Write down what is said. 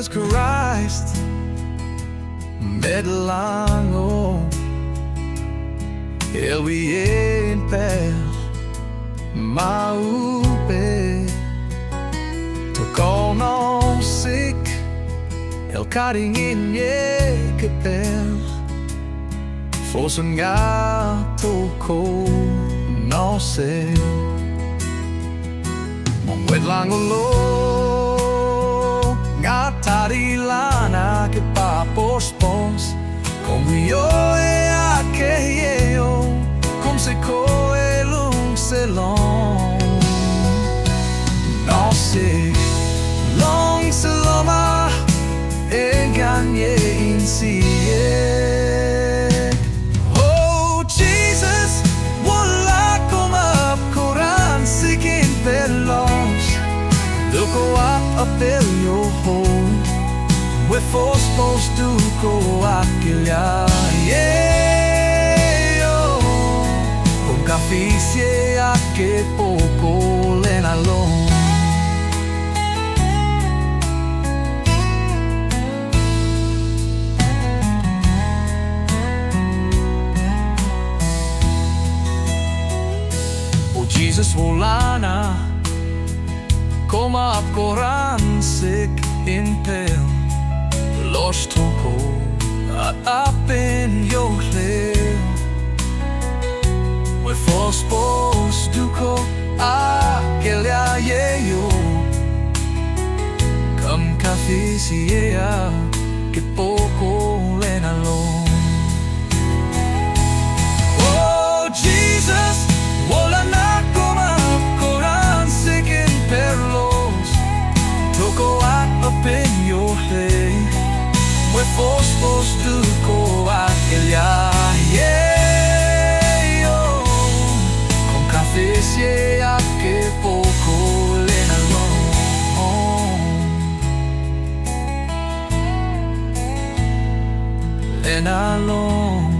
Christ medlango Ele en per maupe Tokonosik El karingin ye kepel Fosun nga toko no se Mong wedlango lo Nga tarilana ke papospos Como yo e aquello Como se coe lung se long No se long se loma Engañe in siye Oh Jesus Wala komap koran sikin pelos Duko apel yo ho We fospos duko akilya yo Con kafisie ake poko lenalong Jesus volana Koma koran sik in pel Los toko at apen yo hlel We fospos duko akelya yo Kam kafisiya ke poko lenalong Oh Jesus Wala na komap koran sikin perlos Toko at apen yo hey We fospos duko akilya yo Con kafisie ake poko lenalong Lenalong